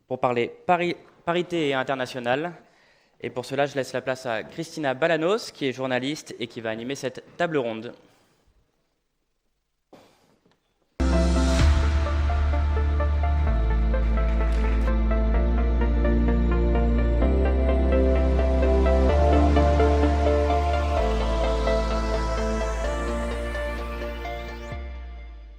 pour parler parité internationale. Et pour cela, je laisse la place à Christina Balanos, qui est journaliste et qui va animer cette table ronde.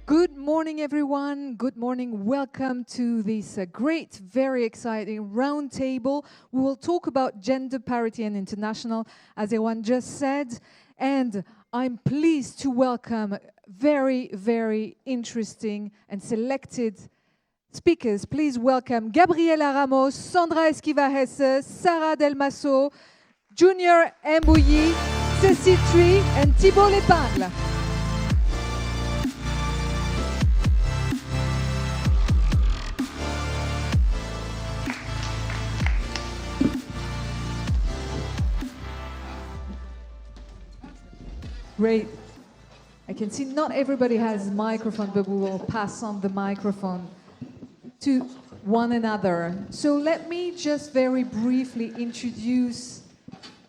Good morning, everyone. Good morning. Welcome to this great, very exciting roundtable. We will talk about gender parity and international, as everyone just said. And I'm pleased to welcome very, very interesting and selected speakers. Please welcome Gabriela Ramos, Sandra Esquiva Hesse, Sara Dalmasso, Junior Mbuyi, Cécile Thuy, and Thibaut Lepingle. Great. I can see not everybody has a microphone, but we will pass on the microphone to one another. So let me just very briefly introduce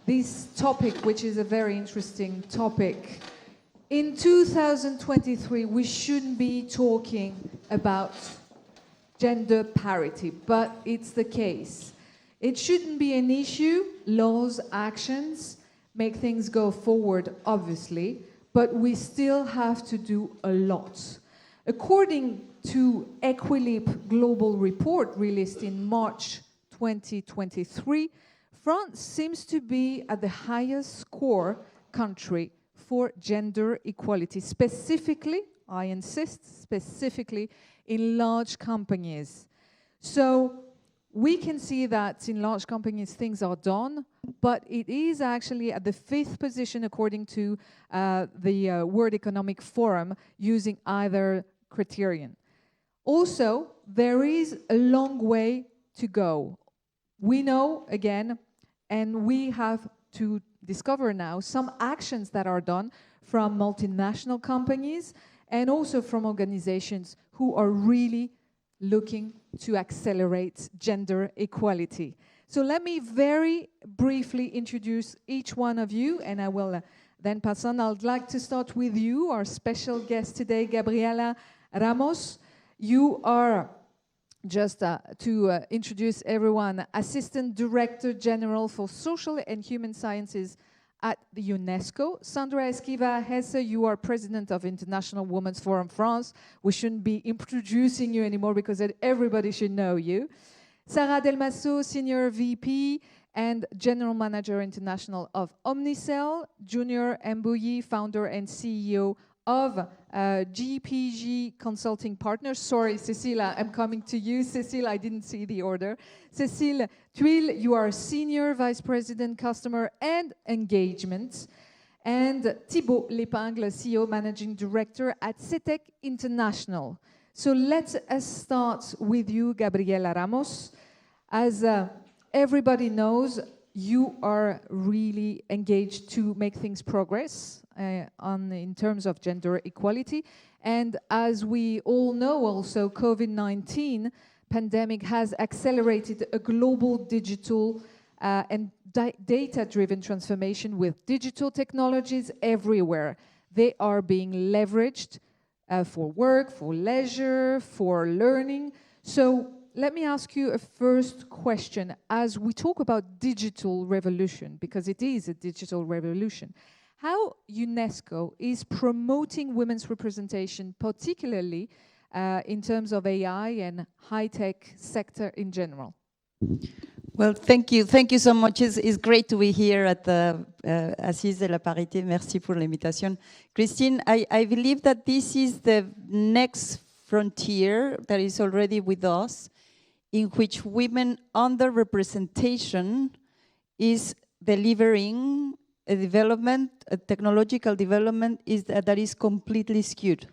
this topic, which is a very interesting topic. In 2023, we shouldn't be talking about gender parity, but it's the case. It shouldn't be an issue. Laws, actions make things go forward, obviously, but we still have to do a lot. According to Equilib Global Report released in March 2023, France seems to be at the highest score country for gender equality, specifically, I insist, specifically in large companies. So we can see that in large companies things are done, but it is actually at the 5th position according to the World Economic Forum using either criterion. Also, there is a long way to go. We know, again, and we have to discover now some actions that are done from multinational companies and also from organizations who are really looking to accelerate gender equality. So let me very briefly introduce each one of you, and I will then pass on. I'd like to start with you, our special guest today, Gabriela Ramos. You are, just to introduce everyone, Assistant Director General for Social and Human Sciences at the UNESCO. Sandra Esquiva Hesse, you are President of International Women's Forum France. We shouldn't be introducing you anymore because everybody should know you. Sara Dalmasso, Senior VP and General Manager International of Omnicell. Junior Mbuyi, Founder and CEO of GPG Consulting Partners. Sorry, Cécile, I'm coming to you. Cécile, I didn't see the order. Cécile Thuy, you are Senior Vice President, Customer and Engagement. And Thibaut Lepingle, CEO, Managing Director at Setec International. So let us start with you, Gabriela Ramos. As everybody knows, you are really engaged to make things progress in terms of gender equality. And as we all know also, COVID-19 pandemic has accelerated a global digital and data-driven transformation with digital technologies everywhere. They are being leveraged for work, for leisure, for learning. So let me ask you a first question. As we talk about digital revolution, because it is a digital revolution, how UNESCO is promoting women's representation, particularly in terms of AI and high-tech sector in general? Well, thank you. Thank you so much. It's great to be here at the Assises de la Parité. Merci pour l'invitation. Christine, I believe that this is the next frontier that is already with us, in which women underrepresentation is delivering a development, a technological development that is completely skewed.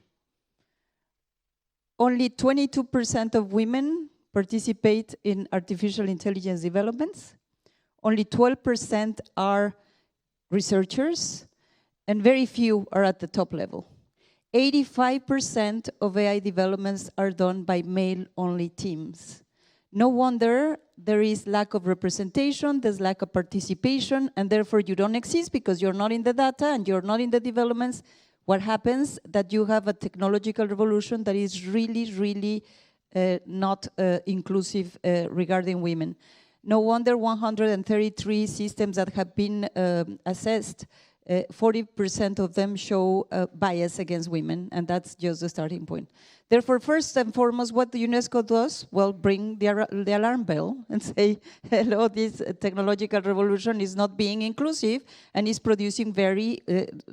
Only 22% of women participate in artificial intelligence developments. Only 12% are researchers, and very few are at the top level. 85% of AI developments are done by male-only teams. No wonder there is lack of representation, there's lack of participation, and therefore you don't exist because you're not in the data and you're not in the developments. What happens that you have a technological revolution that is really, really not inclusive regarding women. No wonder 133 systems that have been assessed, 40% of them show bias against women, and that's just the starting point. Therefore, first and foremost, what the UNESCO does, well, bring the alarm bell and say, hello, this technological revolution is not being inclusive and is producing very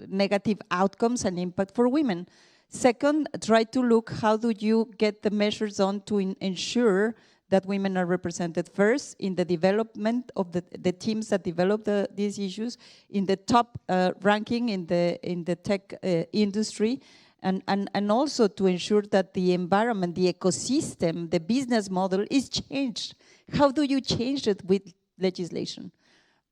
negative outcomes and impact for women. Second, try to look how do you get the measures on to ensure that women are represented first in the development of the teams that develop these issues, in the top ranking in the tech industry, and also to ensure that the environment, the ecosystem, the business model is changed. How do you change it with legislation?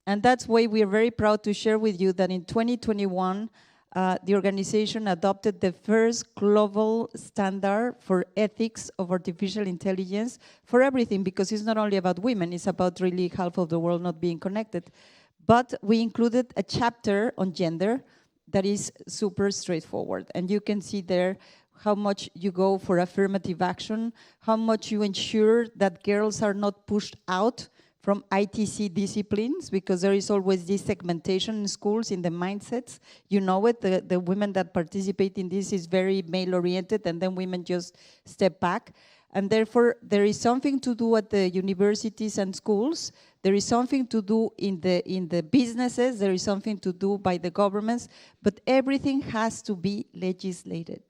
And that's why we are very proud to share with you that in 2021, the organization adopted the first global standard for ethics of artificial intelligence for everything, because it's not only about women, it's about really half of the world not being connected. But we included a chapter on gender that is super straightforward. And you can see there how much you go for affirmative action, how much you ensure that girls are not pushed out from ITC disciplines, because there is always this segmentation in schools, in the mindsets. You know it, the women that participate in this is very male-oriented, and then women just step back. And therefore, there is something to do at the universities and schools. There is something to do in the businesses. There is something to do by the governments. But everything has to be legislated.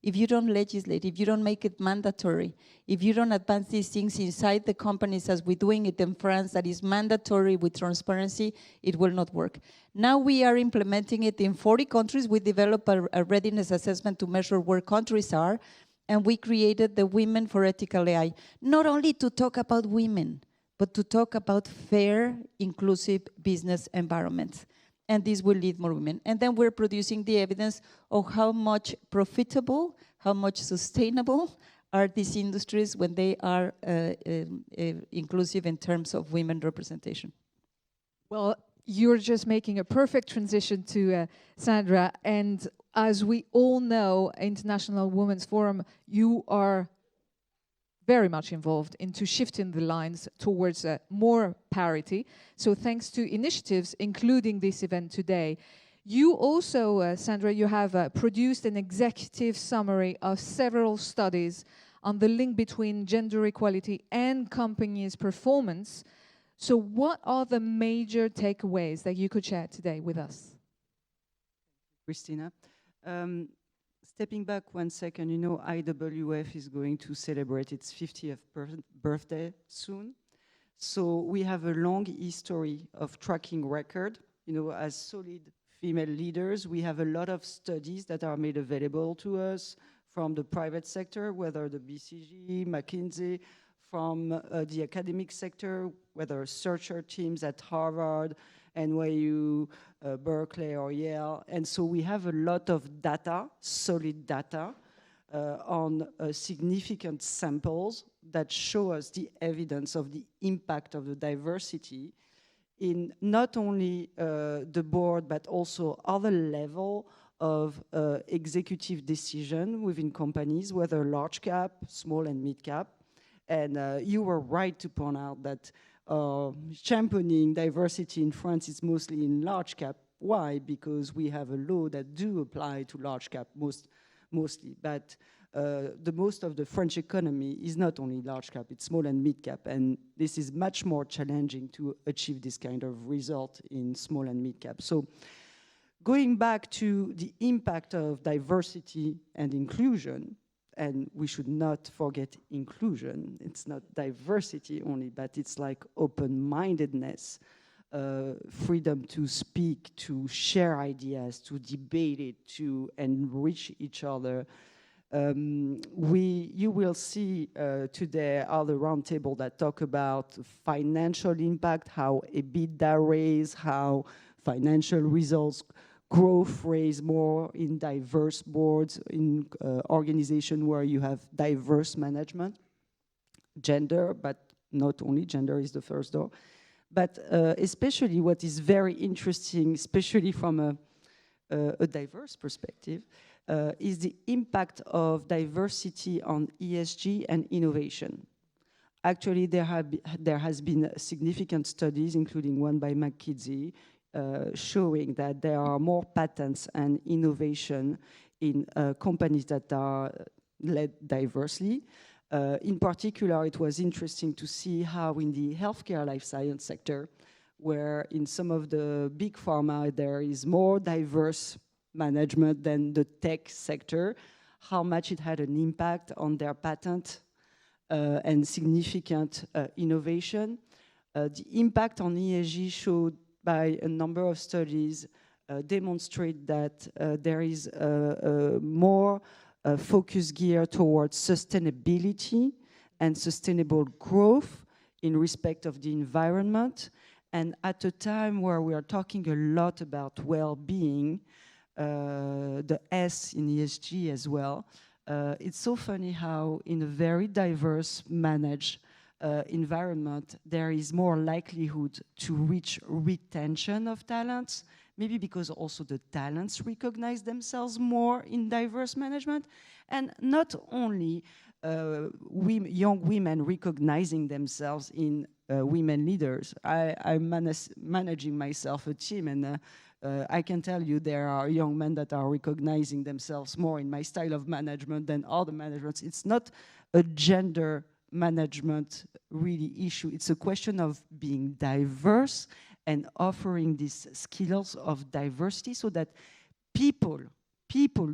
If you don't legislate, if you don't make it mandatory, if you don't advance these things inside the companies as we're doing it in France, that is mandatory with transparency, it will not work. Now we are implementing it in 40 countries. We developed a readiness assessment to measure where countries are, and we created the Women for Ethical AI, not only to talk about women, but to talk about fair, inclusive business environments. And this will lead more women. And then we're producing the evidence of how much profitable, how much sustainable are these industries when they are inclusive in terms of women representation. Well, you're just making a perfect transition to Sandra. And as we all know, International Women's Forum, you are very much involved into shifting the lines towards more parity. So thanks to initiatives, including this event today. You also, Sandra, you have produced an executive summary of several studies on the link between gender equality and companies' performance. So what are the major takeaways that you could share today with us? Christina. Stepping back 1 second, you know, IWF is going to celebrate its 50th birthday soon. So we have a long history of tracking record. You know, as solid female leaders, we have a lot of studies that are made available to us from the private sector, whether the BCG, McKinsey, from the academic sector, whether researcher teams at Harvard, NYU, Berkeley or Yale. And so we have a lot of data, solid data, on significant samples that show us the evidence of the impact of the diversity in not only the board, but also other level of executive decision within companies, whether large cap, small and mid cap. And you were right to point out that championing diversity in France is mostly in large cap. Why? Because we have a law that do apply to large cap mostly, but the most of the French economy is not only large cap, it's small and mid cap, and this is much more challenging to achieve this kind of result in small and mid cap. So going back to the impact of diversity and inclusion, and we should not forget inclusion. It's not diversity only, but it's like open-mindedness, freedom to speak, to share ideas, to debate it, to enrich each other. You will see today other roundtable that talk about financial impact, how EBITDA raise, how financial results growth raise more in diverse boards, in organization where you have diverse management, gender, but not only gender is the first door, but especially what is very interesting, especially from a diverse perspective, is the impact of diversity on ESG and innovation. Actually, there has been significant studies, including one by McKinsey, showing that there are more patents and innovation in companies that are led diversely. In particular, it was interesting to see how in the healthcare life science sector, where in some of the big pharma there is more diverse management than the tech sector, how much it had an impact on their patent and significant innovation. The impact on ESG showed by a number of studies demonstrate that there is more focus gear towards sustainability and sustainable growth in respect of the environment. And at a time where we are talking a lot about well-being, the S in ESG as well, it's so funny how in a very diverse managed environment, there is more likelihood to reach retention of talents, maybe because also the talents recognize themselves more in diverse management, and not only young women recognizing themselves in women leaders. I'm managing myself a team, and I can tell you there are young men that are recognizing themselves more in my style of management than other managements. It's not a gender management really issue. It's a question of being diverse and offering these skills of diversity so that people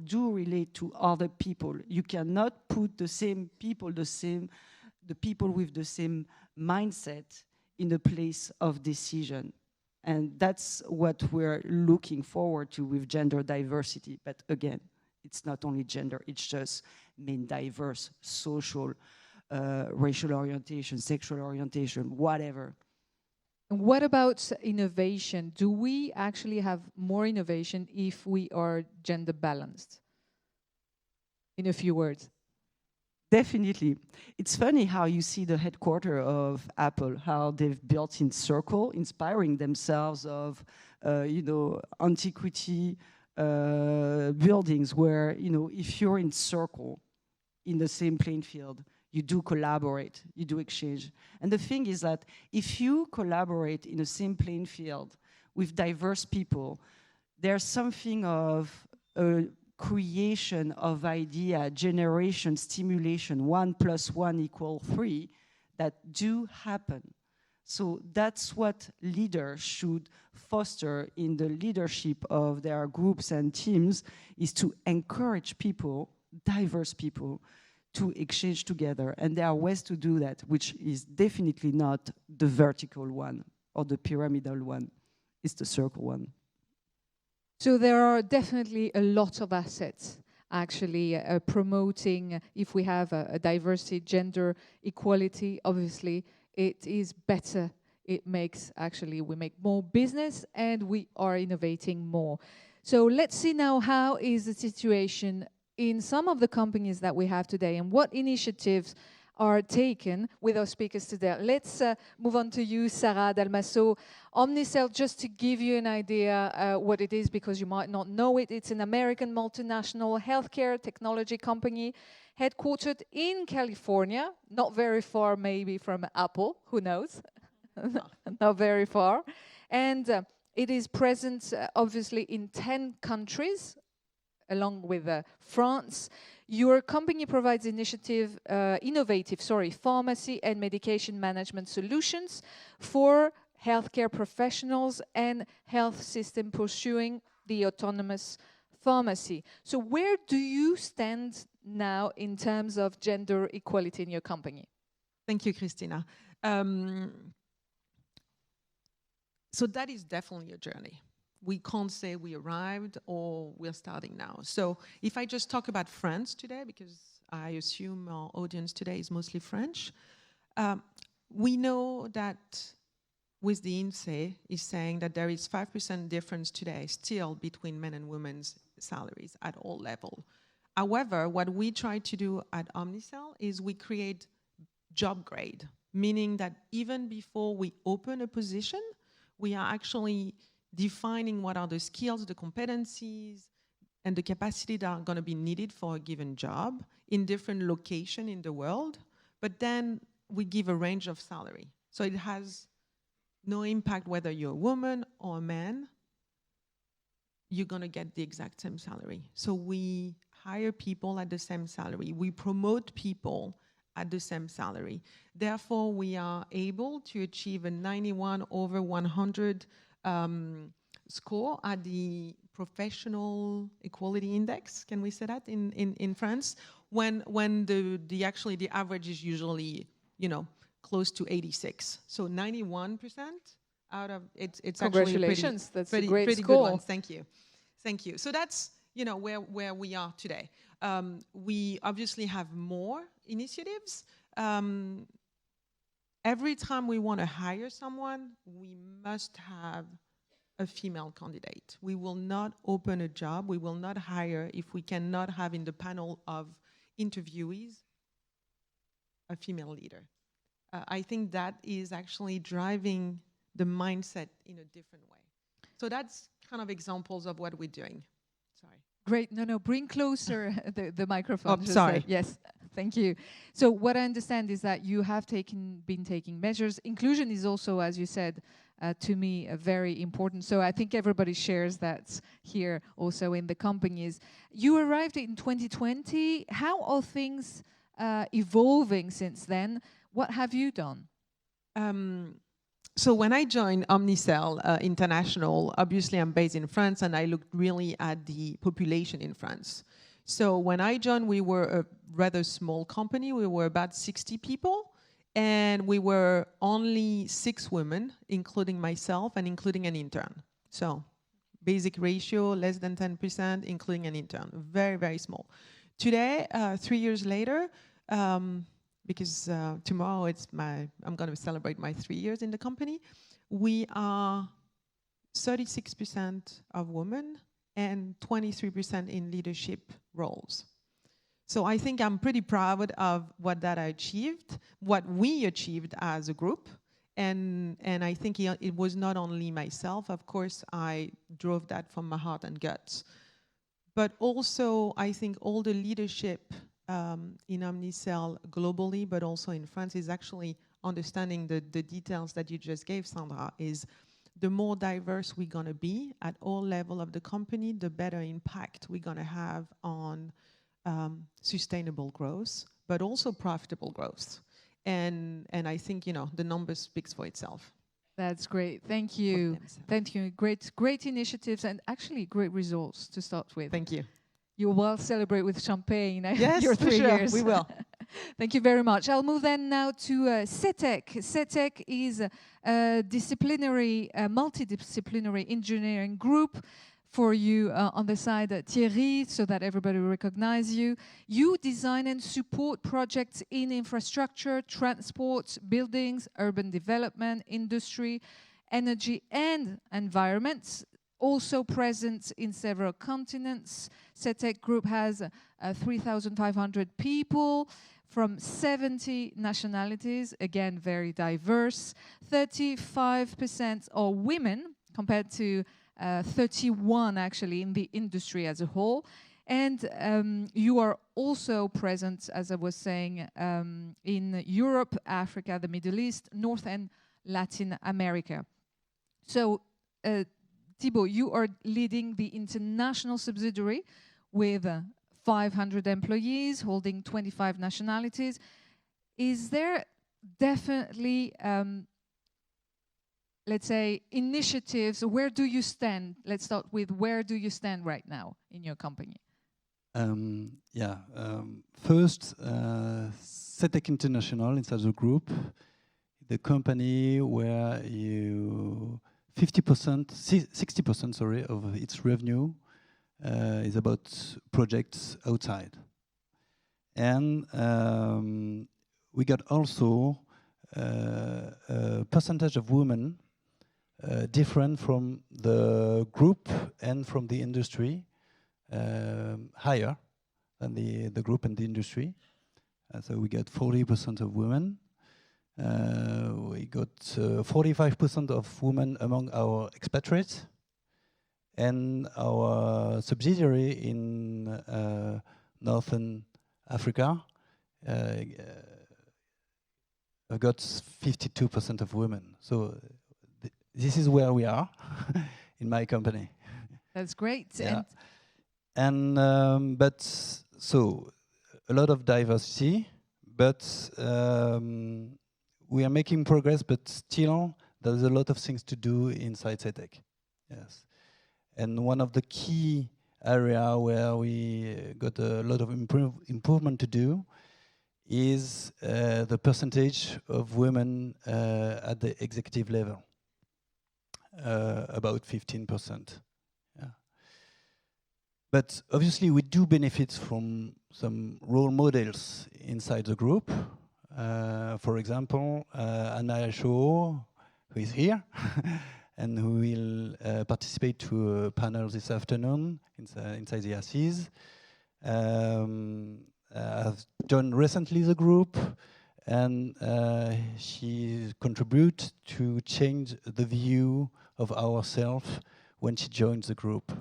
do relate to other people. You cannot put the same people, the people with the same mindset in a place of decision. And that's what we're looking forward to with gender diversity. But again, it's not only gender, it's just main diverse, social, racial orientation, sexual orientation, whatever. And what about innovation? Do we actually have more innovation if we are gender balanced? In a few words. Definitely. It's funny how you see the headquarters of Apple, how they've built in circle, inspiring themselves of, antiquity buildings where, if you're in circle in the same playing field, you do collaborate, you do exchange. And the thing is that if you collaborate in the same playing field with diverse people, there's something of creation of idea, generation, stimulation, 1 + 1 = 3, that do happen. So that's what leaders should foster in the leadership of their groups and teams, is to encourage people, diverse people, to exchange together. And there are ways to do that, which is definitely not the vertical one or the pyramidal one. It's the circle one. So there are definitely a lot of assets actually promoting, if we have a diversity, gender equality, obviously it is better. It makes, actually, we make more business and we are innovating more. So let's see now how is the situation in some of the companies that we have today and what initiatives are taken with our speakers today. Let's move on to you, Sara, Dalmasso. Omnicell, just to give you an idea what it is, because you might not know it, it's an American multinational healthcare technology company headquartered in California, not very far maybe from Apple, who knows, not very far. And it is present obviously in 10 countries, along with France. Your company provides innovative pharmacy and medication management solutions for healthcare professionals and health system pursuing the autonomous pharmacy. So where do you stand now in terms of gender equality in your company? Thank you, Christina. So that is definitely a journey. We can't say we arrived or we're starting now. So if I just talk about France today, because I assume our audience today is mostly French, we know that with the INSEE is saying that there is 5% difference today still between men and women's salaries at all levels. However, what we try to do at Omnicell is we create job grade, meaning that even before we open a position, we are actually defining what are the skills, the competencies, and the capacity that are going to be needed for a given job in different locations in the world. But then we give a range of salary. So it has no impact whether you're a woman or a man, you're going to get the exact same salary. So we hire people at the same salary. We promote people at the same salary. Therefore, we are able to achieve a 91 over 100 score at the Professional Equality Index. Can we say that in France? When the average is usually, close to 86. So 91% out of it's Congratulations, actually that's pretty, a great pretty score. good one. Thank you. So that's where we are today. We obviously have more initiatives. Every time we want to hire someone, we must have a female candidate. We will not open a job, we will not hire if we cannot have in the panel of interviewees a female leader. I think that is actually driving the mindset in a different way. So that's kind of examples of what we're doing. Sorry. Great. No, bring closer the microphone. Oh, sorry. Yes, thank you. So what I understand is that you have been taking measures. Inclusion is also, as you said, to me, very important. So I think everybody shares that here also in the companies. You arrived in 2020. How are things evolving since then? What have you done? So when I joined Omnicell International, obviously I'm based in France, and I looked really at the population in France. So when I joined, we were a rather small company. We were about 60 people, and we were only 6 women, including myself and including an intern. So basic ratio, less than 10%, including an intern. Very, very small. Today, 3 years later, because tomorrow I'm going to celebrate my 3 years in the company. We are 36% of women and 23% in leadership roles. So I think I'm pretty proud of what we achieved as a group. And I think it was not only myself. Of course, I drove that from my heart and guts. But also, I think all the leadership in Omnicell globally, but also in France, is actually understanding the details that you just gave, Sandra, is the more diverse we're going to be at all levels of the company, the better impact we're going to have on sustainable growth, but also profitable growth. And I think, the numbers speaks for itself. That's great. Thank you. Thank you. Great initiatives and actually great results to start with. Thank you. You will celebrate with champagne. Yes, your 3 sure. years. We will. Thank you very much. I'll move then now to Setec. Setec is a multidisciplinary engineering group. For you on the side, Thierry, so that everybody will recognize you. You design and support projects in infrastructure, transport, buildings, urban development, industry, energy and environment. Also present in several continents. Setec Group has 3,500 people from 70 nationalities, again, very diverse. 35% are women compared to 31 actually in the industry as a whole. And you are also present, as I was saying, in Europe, Africa, the Middle East, North and Latin America. So, Thibaut, you are leading the international subsidiary with 500 employees, holding 25 nationalities. Is there definitely, let's say, initiatives? Where do you stand? Let's start with where do you stand right now in your company? First, Setec International inside the group, the company where 60% of its revenue is about projects outside. And we got also a percentage of women different from the group and from the industry, higher than the group and the industry. So we got 40% of women. We got 45% of women among our expatriates, and our subsidiary in Northern Africa got 52% of women. So this is where we are in my company. That's great. Yeah. And but so a lot of diversity, but we are making progress, but still there's a lot of things to do inside Setec. Yes. And one of the key area where we got a lot of improvement to do is the percentage of women at the executive level, about 15%. Yeah. But obviously we do benefit from some role models inside the group. For example, Anna Shaw, who is here, and who will participate to a panel this afternoon inside the Assis. Has joined recently the group, and she contributes to change the view of ourselves when she joins the group.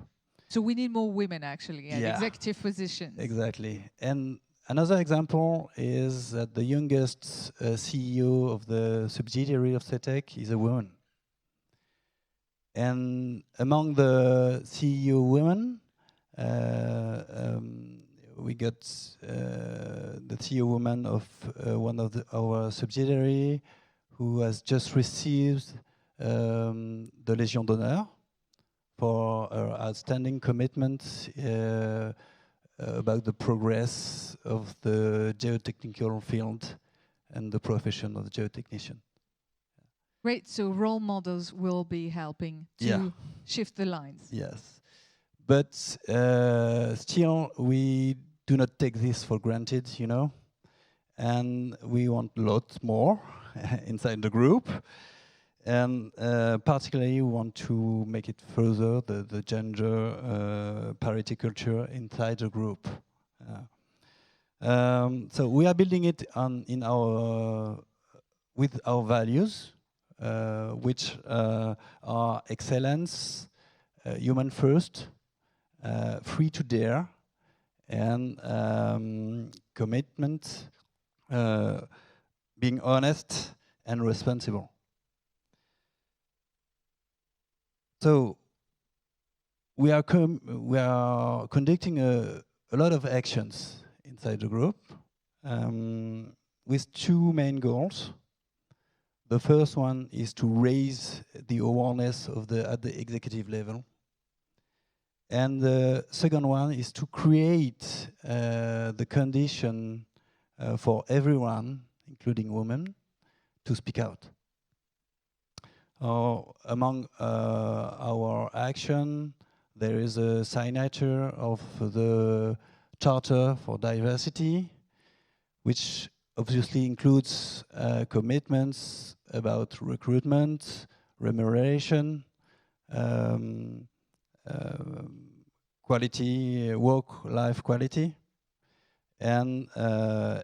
So we need more women actually at Yeah. executive positions. Exactly. And another example is that the youngest CEO of the subsidiary of Setec is a woman. And among the CEO women, we got the CEO woman of one of our subsidiary who has just received the Légion d'honneur for her outstanding commitment about the progress of the geotechnical field and the profession of the geotechnician. Great, so role models will be helping to shift the lines. Yes, but still we do not take this for granted, you know, and we want a lot more inside the group, and particularly we want to make it further, the gender parity culture inside the group. So we are building it with our values, which are excellence, human first, free to dare, and commitment, being honest and responsible. So we are conducting a lot of actions inside the group with two main goals. The first one is to raise the awareness of at the executive level. And the second one is to create the condition for everyone, including women, to speak out. Among our action, there is a signature of the Charter for Diversity, which obviously includes commitments about recruitment, remuneration, quality, work-life quality, and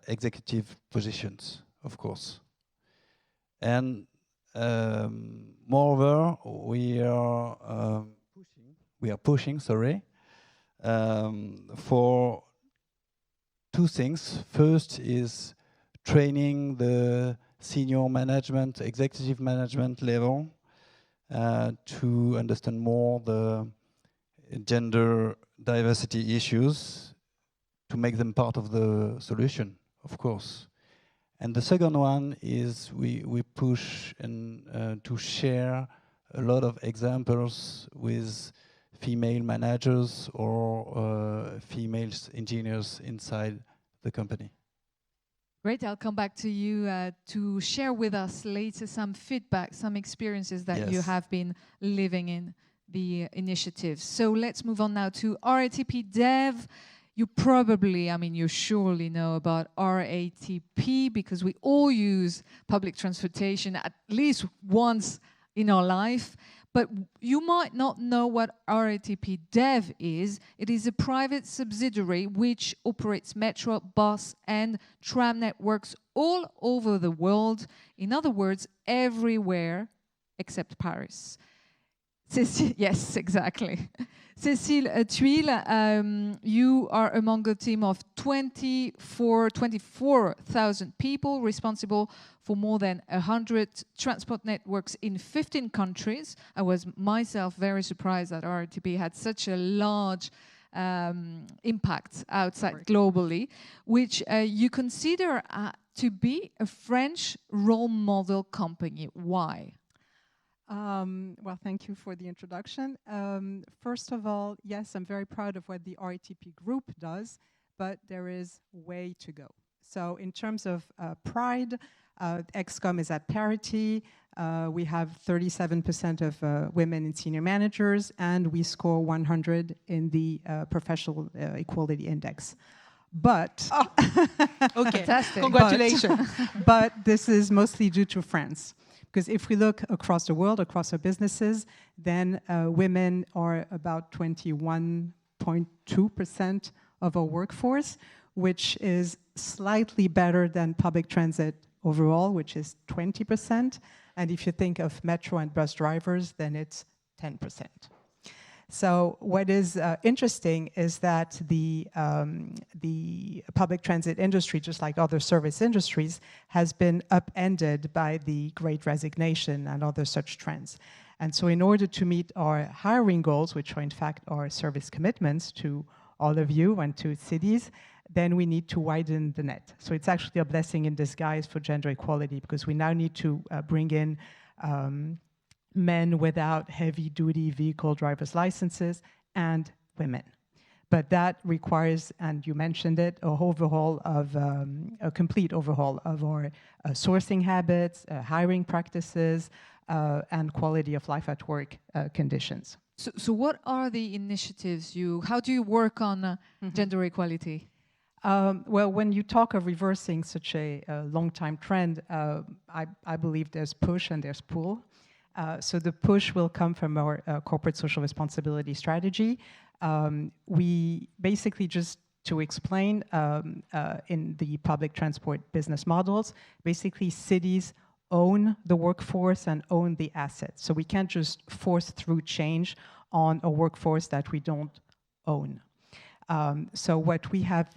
executive positions, of course. And moreover, we are pushing, for two things. First is training the senior management, executive management level to understand more the gender diversity issues, to make them part of the solution, of course. And the second one is we push and to share a lot of examples with female managers or female engineers inside the company. Great, I'll come back to you to share with us later some feedback, some experiences that you have been living in the initiatives. So let's move on now to RATP Dev. You probably, you surely know about RATP because we all use public transportation at least once in our life. But you might not know what RATP Dev is. It is a private subsidiary which operates metro, bus, and tram networks all over the world. In other words, everywhere except Paris. Cécile, yes, exactly. Cécile Tuile, you are among a team of 24,000 people responsible for more than 100 transport networks in 15 countries. I was myself very surprised that RATP had such a large impact outside globally, which you consider to be a French role model company. Why? Well, thank you for the introduction. First of all, yes, I'm very proud of what the RATP Group does, but there is way to go. So in terms of pride, ExCom is at parity. We have 37% of women in senior managers, and we score 100 in the Professional Equality Index. But Okay, Fantastic. congratulations. but this is mostly due to France. Because if we look across the world, across our businesses, then women are about 21.2% of our workforce, which is slightly better than public transit overall, which is 20%. And if you think of metro and bus drivers, then it's 10%. So what is interesting is that the public transit industry, just like other service industries, has been upended by the Great Resignation and other such trends. And so in order to meet our hiring goals, which are in fact our service commitments to all of you and to cities, then we need to widen the net. So it's actually a blessing in disguise for gender equality, because we now need to bring in men without heavy-duty vehicle driver's licenses and women. But that requires, and you mentioned it, a complete overhaul of our sourcing habits, hiring practices, and quality of life at work conditions. So what are the initiatives how do you work on gender equality? Well, when you talk of reversing such a long-time trend, I believe there's push and there's pull. So the push will come from our corporate social responsibility strategy. We basically, just to explain, in the public transport business models, basically cities own the workforce and own the assets. So we can't just force through change on a workforce that we don't own. So what we have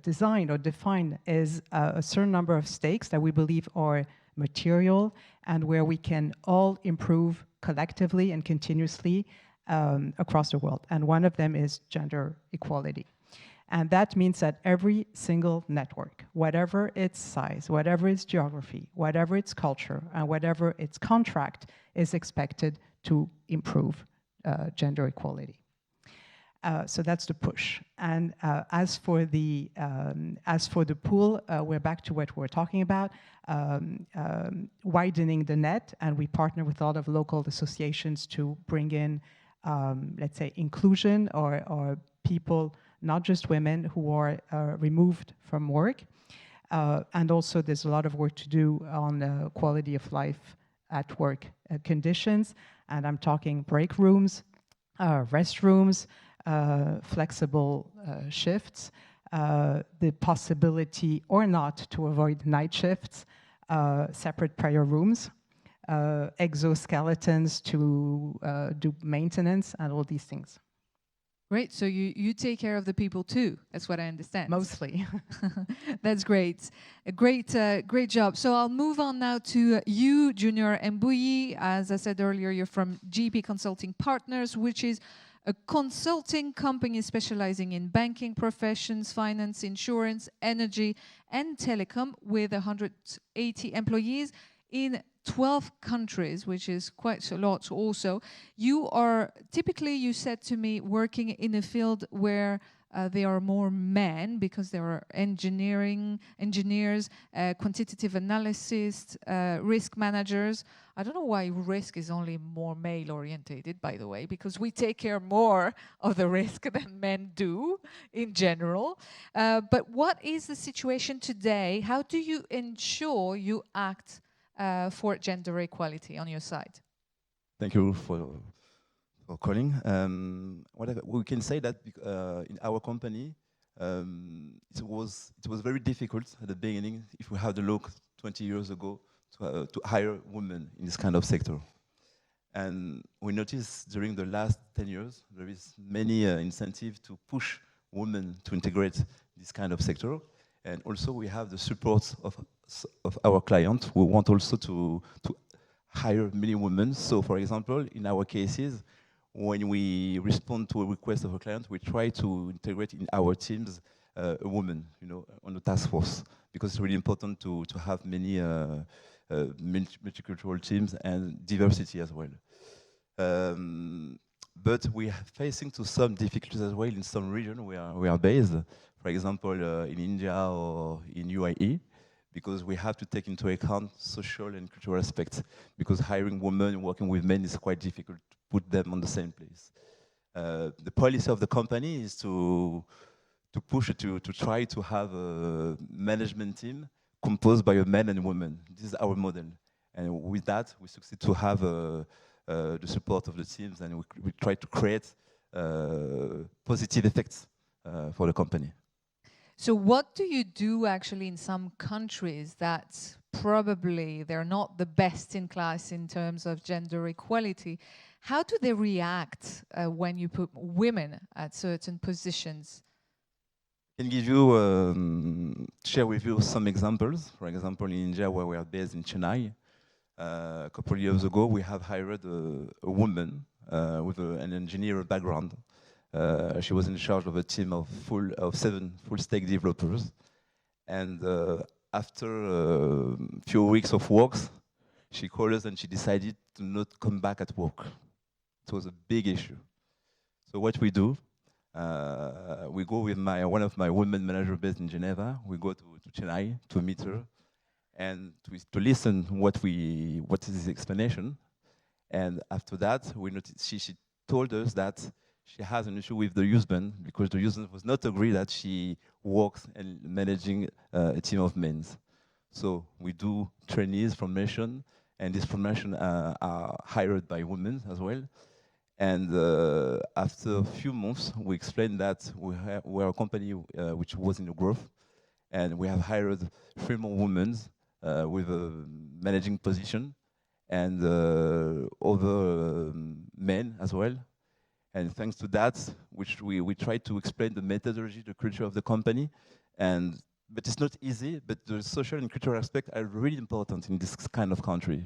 designed or defined is a certain number of stakes that we believe are material and where we can all improve collectively and continuously across the world. And one of them is gender equality. And that means that every single network, whatever its size, whatever its geography, whatever its culture, and whatever its contract, is expected to improve gender equality. So that's the push. And as for the pool, we're back to what we're talking about, widening the net, and we partner with a lot of local associations to bring in, let's say, inclusion or people, not just women, who are removed from work. And also there's a lot of work to do on quality of life at work conditions. And I'm talking break rooms, restrooms, flexible shifts, the possibility or not to avoid night shifts, separate prayer rooms, exoskeletons to do maintenance, and all these things. Great, so you take care of the people too, that's what I understand. Mostly. That's great. A great job. So I'll move on now to you, Junior Mbuyi. As I said earlier, you're from GP Consulting Partners, which is a consulting company specializing in banking professions, finance, insurance, energy, and telecom, with 180 employees in 12 countries, which is quite a lot also. You are typically, you said to me, working in a field where there are more men, because there are engineers, quantitative analysts, risk managers. I don't know why risk is only more male-orientated, by the way, because we take care more of the risk than men do in general. But what is the situation today? How do you ensure you act for gender equality on your side? Thank you for calling. We can say that in our company, it was very difficult at the beginning, if we had a look 20 years ago, to hire women in this kind of sector. And we noticed during the last 10 years, there is many incentive to push women to integrate this kind of sector. And also we have the support of our clients who want also to hire many women. So for example, in our cases, when we respond to a request of a client, we try to integrate in our teams a woman, on the task force, because it's really important to have many multicultural teams and diversity as well. But we are facing to some difficulties as well in some regions where we are based, for example, in India or in UAE, because we have to take into account social and cultural aspects, because hiring women working with men is quite difficult to put them on the same place. The policy of the company is to push it to try to have a management team composed by a man and woman. This is our model. And with that, we succeed to have the support of the teams, and we try to create positive effects for the company. So what do you do actually in some countries that probably they're not the best in class in terms of gender equality? How do they react when you put women at certain positions? I can give you, share with you some examples. For example, in India, where we are based in Chennai, a couple of years ago, we have hired a woman with an engineer background. She was in charge of a team of 7 full-stack developers. And after a few weeks of work, she called us and she decided to not come back at work. It was a big issue. So what we do, we go with one of my women managers based in Geneva. We go to Chennai to meet her and to listen what is the explanation. And after that, we noticed she told us that she has an issue with the husband, because the husband was not agree that she works and managing a team of men. So we do trainees formation, and this formation are hired by women as well. And after a few months, we explained that we're a company which was in the growth, and we have hired 3 more women with a managing position, and other men as well. And thanks to that, which we try to explain the methodology, the culture of the company, but it's not easy, but the social and cultural aspects are really important in this kind of country.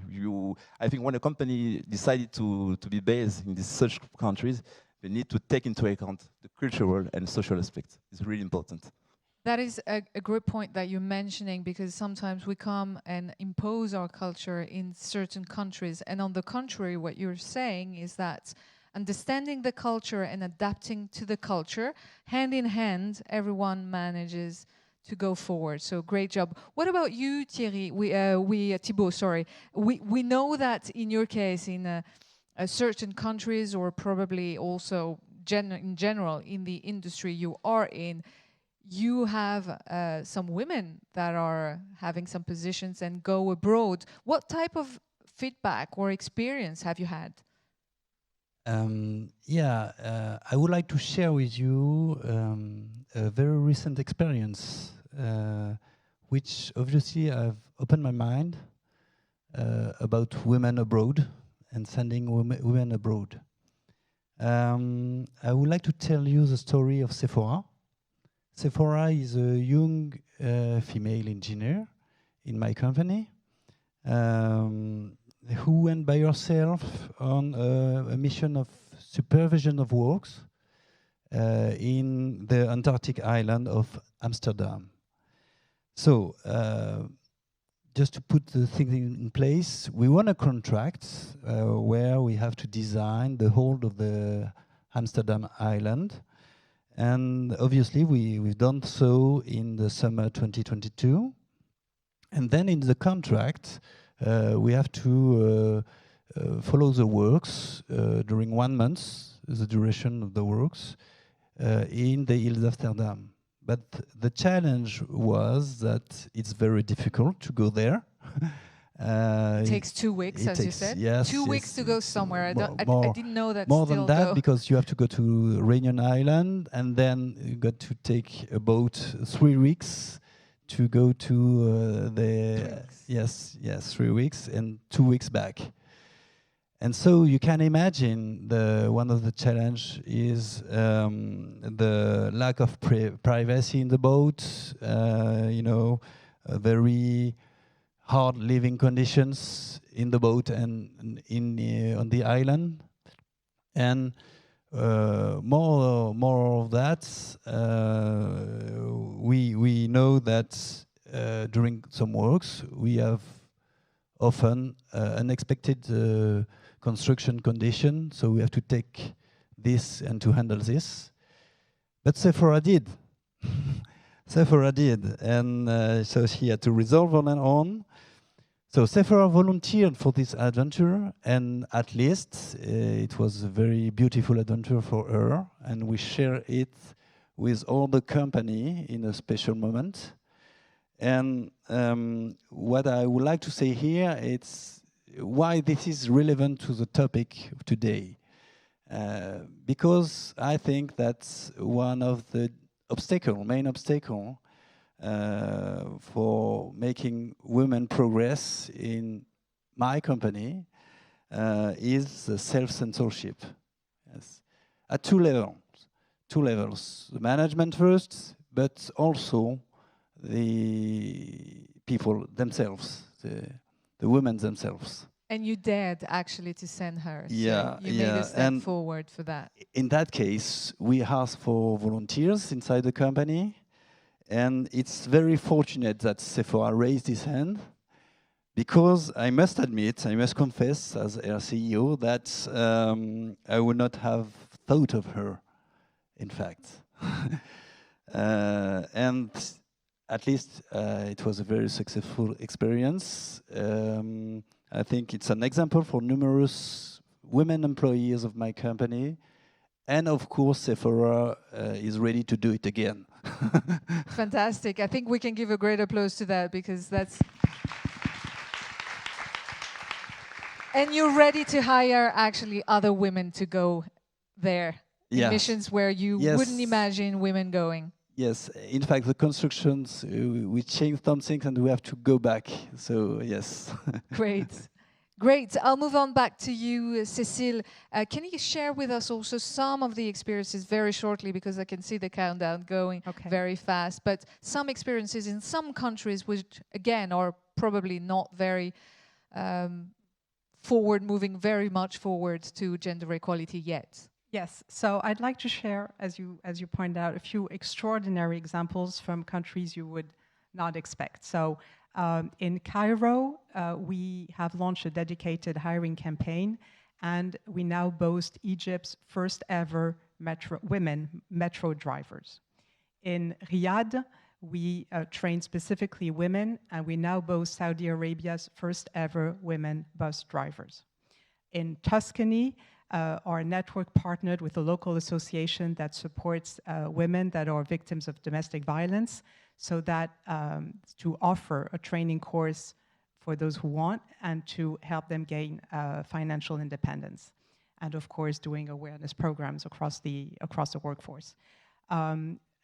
I think when a company decided to be based in such countries, they need to take into account the cultural and social aspects. It's really important. That is a great point that you're mentioning, because sometimes we come and impose our culture in certain countries. And on the contrary, what you're saying is that understanding the culture and adapting to the culture, hand in hand, everyone manages to go forward. So great job. What about you, Thierry? Thibaut, sorry. We know that in your case, in certain countries, or probably also in general in the industry you are in, you have some women that are having some positions and go abroad. What type of feedback or experience have you had? I would like to share with you a very recent experience, which obviously I've opened my mind about women abroad and sending women abroad. I would like to tell you the story of Sephora. Sephora is a young female engineer in my company, who went by herself on a mission of supervision of works in the Antarctic island of Amsterdam. So, just to put the thing in place, we won a contract where we have to design the whole of the Amsterdam island. And obviously, we've done so in the summer 2022. And then in the contract, we have to follow the works during 1 month, the duration of the works, in the Îles d'Amsterdam. But the challenge was that it's very difficult to go there. It takes 2 weeks, as you said. Yes, 2 weeks to go somewhere. I didn't know that. More still than that, though. because you have to go to Réunion Island, and then you got to take about 3 weeks to go to the 3 weeks and 2 weeks back. And so you can imagine one of the challenge is the lack of privacy in the boat. Very hard living conditions in the boat and on the island, and more of that. We know that during some works we have often unexpected construction condition, so we have to take this and to handle this. But Sephora did. Sephora did, and so she had to resolve on her own. So Sephora volunteered for this adventure, and at least it was a very beautiful adventure for her, and we share it with all the company in a special moment. And what I would like to say here, it's why this is relevant to the topic of today. Because I think that's one of the main obstacle for making women progress in my company is the self-censorship. Yes, at two levels. The management first, but also the people themselves, the women themselves. And you dared actually to send her. Yeah, so you made a step forward for that. In that case, we asked for volunteers inside the company, and it's very fortunate that Sephora raised his hand, because I must admit, I must confess as her CEO that I would not have thought of her, in fact. And at least it was a very successful experience. I think it's an example for numerous women employees of my company. And of course, Sephora is ready to do it again. Fantastic. I think we can give a great applause to that, because that's... And you're ready to hire actually other women to go there. In missions where you wouldn't imagine women going. Yes, in fact, the constructions, we changed some things and we have to go back. So, yes. Great. Great. I'll move on back to you, Cécile. Can you share with us also some of the experiences very shortly, because I can see the countdown going very fast, but some experiences in some countries which, again, are probably not very moving very much forward to gender equality yet. Yes, so I'd like to share, as you pointed out, a few extraordinary examples from countries you would not expect. So in Cairo, we have launched a dedicated hiring campaign, and we now boast Egypt's first ever women metro drivers. In Riyadh, we train specifically women, and we now boast Saudi Arabia's first ever women bus drivers. In Tuscany, our network partnered with a local association that supports women that are victims of domestic violence, so that to offer a training course for those who want, and to help them gain financial independence, and of course doing awareness programs across the workforce.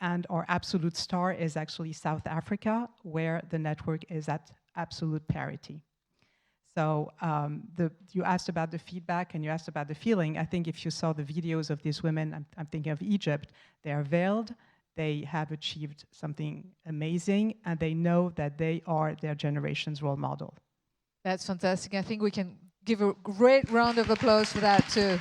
And our absolute star is actually South Africa, where the network is at absolute parity. So you asked about the feedback and you asked about the feeling. I think if you saw the videos of these women, I'm thinking of Egypt, they are veiled, they have achieved something amazing, and they know that they are their generation's role model. That's fantastic. I think we can give a great round of applause for that too.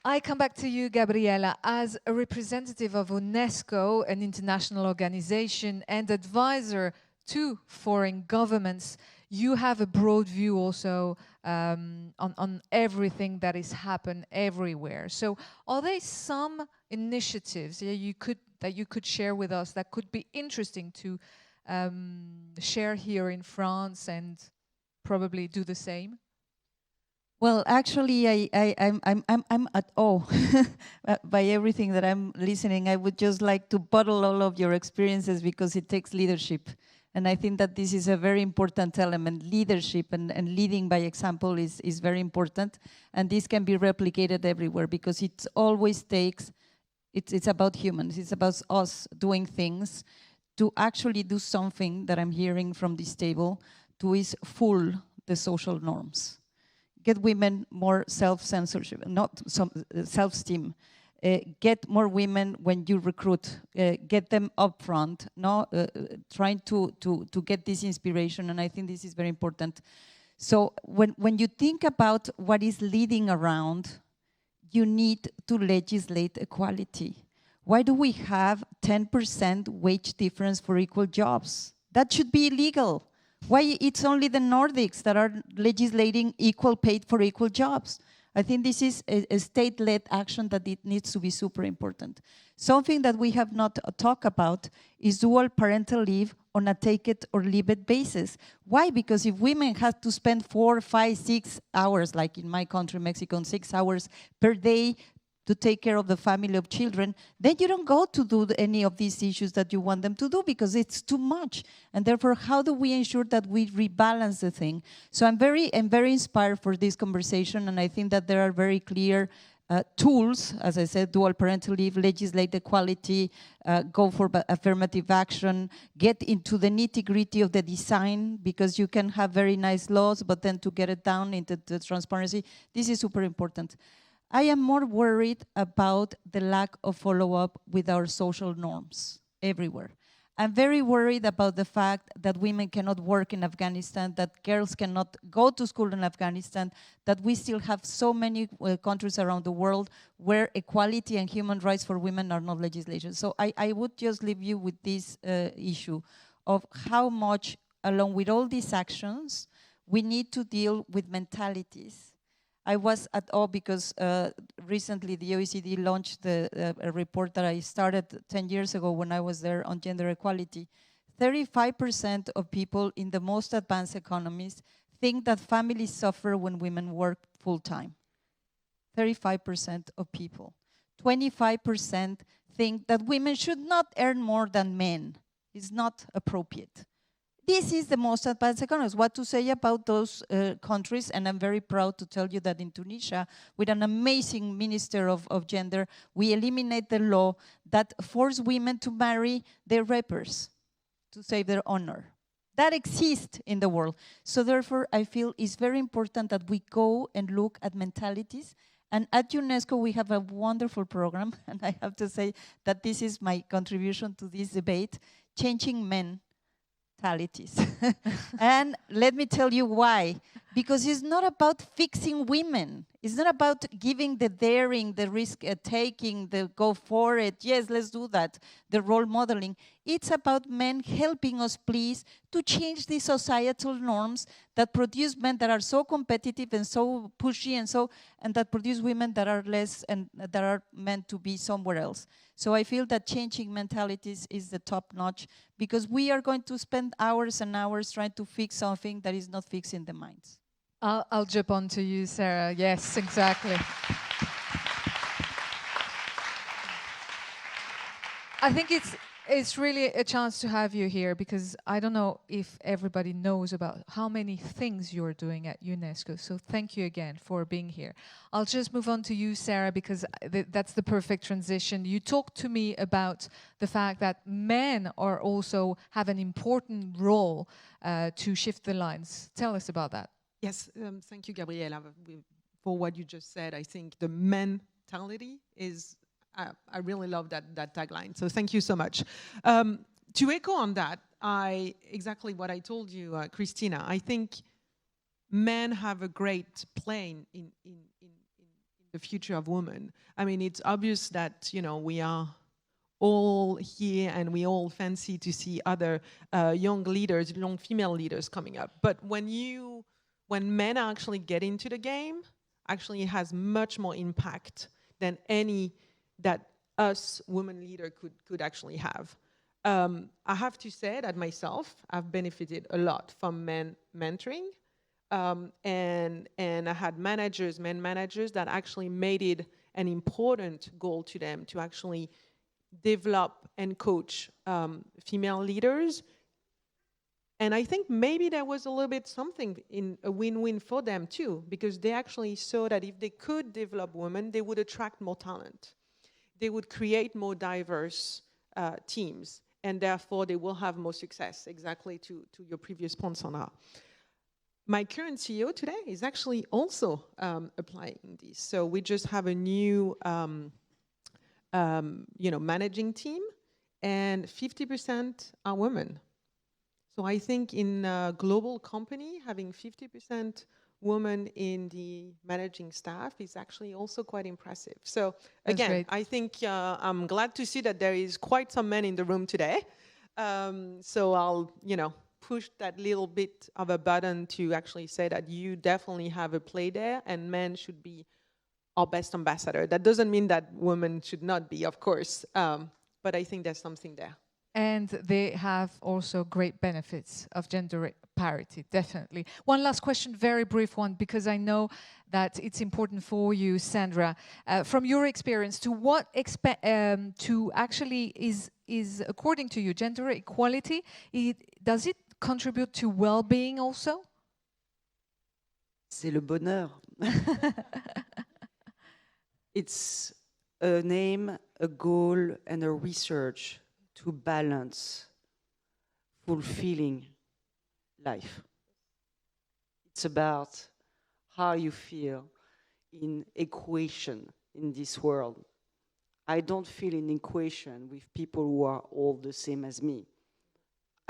I come back to you, Gabriela, as a representative of UNESCO, an international organization, and advisor to foreign governments. You have a broad view also on everything that is happening everywhere. So are there some initiatives that you could share with us that could be interesting to share here in France and probably do the same? Well, actually, I'm at awe by everything that I'm listening. I would just like to bottle all of your experiences, because it takes leadership And I think that this is a very important element. Leadership and leading by example is very important. And this can be replicated everywhere because it always takes, it's about humans. It's about us doing things to actually do something that I'm hearing from this table to is full the social norms. Get women more self-censorship, not some self-esteem. Get more women when you recruit. Get them up front. Trying to get this inspiration, and I think this is very important. So when you think about what is leading around, you need to legislate equality. Why do we have 10% wage difference for equal jobs? That should be illegal. Why it's only the Nordics that are legislating equal paid for equal jobs? I think this is a state-led action that it needs to be super important. Something that we have not talked about is dual parental leave on a take it or leave it basis. Why? Because if women have to spend 4, 5, 6 hours, like in my country, Mexico, 6 hours per day to take care of the family of children, then you don't go to do any of these issues that you want them to do because it's too much. And therefore, how do we ensure that we rebalance the thing? So I'm very inspired for this conversation, and I think that there are very clear tools, as I said, dual parental leave, legislate equality, go for affirmative action, get into the nitty-gritty of the design, because you can have very nice laws, but then to get it down into the transparency, this is super important. I am more worried about the lack of follow-up with our social norms everywhere. I'm very worried about the fact that women cannot work in Afghanistan, that girls cannot go to school in Afghanistan, that we still have so many countries around the world where equality and human rights for women are not legislation. So I would just leave you with this issue of how much, along with all these actions, we need to deal with mentalities. I was at awe because recently the OECD launched a report that I started 10 years ago when I was there on gender equality. 35% of people in the most advanced economies think that families suffer when women work full-time. 35% of people. 25% think that women should not earn more than men. It's not appropriate. This is the most advanced economies. What to say about those countries? And I'm very proud to tell you that in Tunisia, with an amazing minister of gender, we eliminate the law that forces women to marry their rapers to save their honor. That exists in the world. So therefore, I feel it's very important that we go and look at mentalities. And at UNESCO, we have a wonderful program, and I have to say that this is my contribution to this debate, Changing Men. And let me tell you why. Because it's not about fixing women. It's not about giving the daring, the risk taking, the go for it. Yes, let's do that. The role modeling. It's about men helping us, please, to change the societal norms that produce men that are so competitive and so pushy and that produce women that are less and that are meant to be somewhere else. So I feel that changing mentalities is the top notch because we are going to spend hours and hours trying to fix something that is not fixing the minds. I'll jump on to you, Sara. Yes, exactly. I think it's really a chance to have you here because I don't know if everybody knows about how many things you're doing at UNESCO. So thank you again for being here. I'll just move on to you, Sara, because that's the perfect transition. You talked to me about the fact that men are also have an important role to shift the lines. Tell us about that. Yes, thank you, Gabriela, for what you just said. I think the mentality is, I really love that tagline. So thank you so much. To echo on that, exactly what I told you, Christina, I think men have a great play in the future of women. I mean, it's obvious that, you know, we are all here and we all fancy to see other young leaders, young female leaders coming up. But when men actually get into the game, actually it has much more impact than any that us women leader could actually have. I have to say that myself, I've benefited a lot from men mentoring, and I had men managers that actually made it an important goal to them to actually develop and coach female leaders And I think maybe there was a little bit something in a win-win for them too, because they actually saw that if they could develop women, they would attract more talent. They would create more diverse teams, and therefore they will have more success, exactly to your previous point, Sandra. My current CEO today is actually also applying this. So we just have a new managing team, and 50% are women. So I think in a global company, having 50% women in the managing staff is actually also quite impressive. So again, I think I'm glad to see that there is quite some men in the room today. So I'll, push that little bit of a button to actually say that you definitely have a play there, and men should be our best ambassador. That doesn't mean that women should not be, of course, but I think there's something there. And they have also great benefits of gender parity, definitely. One last question, very brief one, because I know that it's important for you, Sandra. From your experience, to what extent to actually is according to you, gender equality, does it contribute to well-being also? C'est le bonheur. It's an aim, a goal, and a research to balance fulfilling life. It's about how you feel in equation in this world. I don't feel in equation with people who are all the same as me.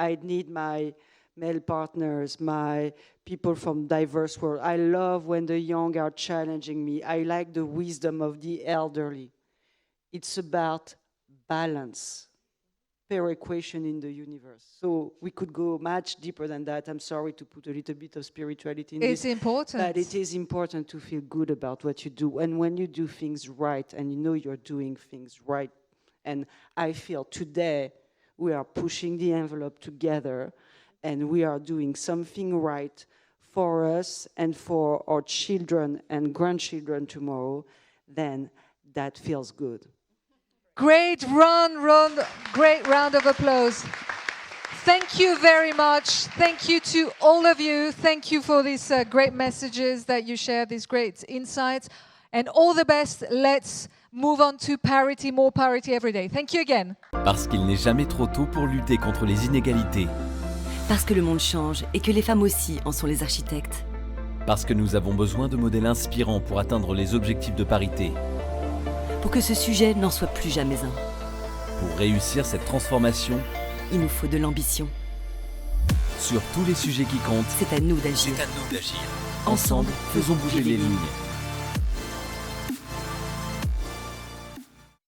I need my male partners, my people from diverse world. I love when the young are challenging me. I like the wisdom of the elderly. It's about balance. Fair equation in the universe. So we could go much deeper than that. I'm sorry to put a little bit of spirituality in this. It's important. But it is important to feel good about what you do. And when you do things right, and you know you're doing things right, and I feel today we are pushing the envelope together, and we are doing something right for us and for our children and grandchildren tomorrow, then that feels good. Great great round of applause. Thank you very much. Thank you to all of you. Thank you for these great messages that you share, these great insights. And all the best. Let's move on to parity, more parity every day. Thank you again. Parce qu'il n'est jamais trop tôt pour lutter contre les inégalités. Parce que le monde change et que les femmes aussi en sont les architectes. Parce que nous avons besoin de modèles inspirants pour atteindre les objectifs de parité. Pour que ce sujet n'en soit plus jamais un. Pour réussir cette transformation, il nous faut de l'ambition. Sur tous les sujets qui comptent, c'est à nous d'agir. Ensemble, faisons bouger les lignes.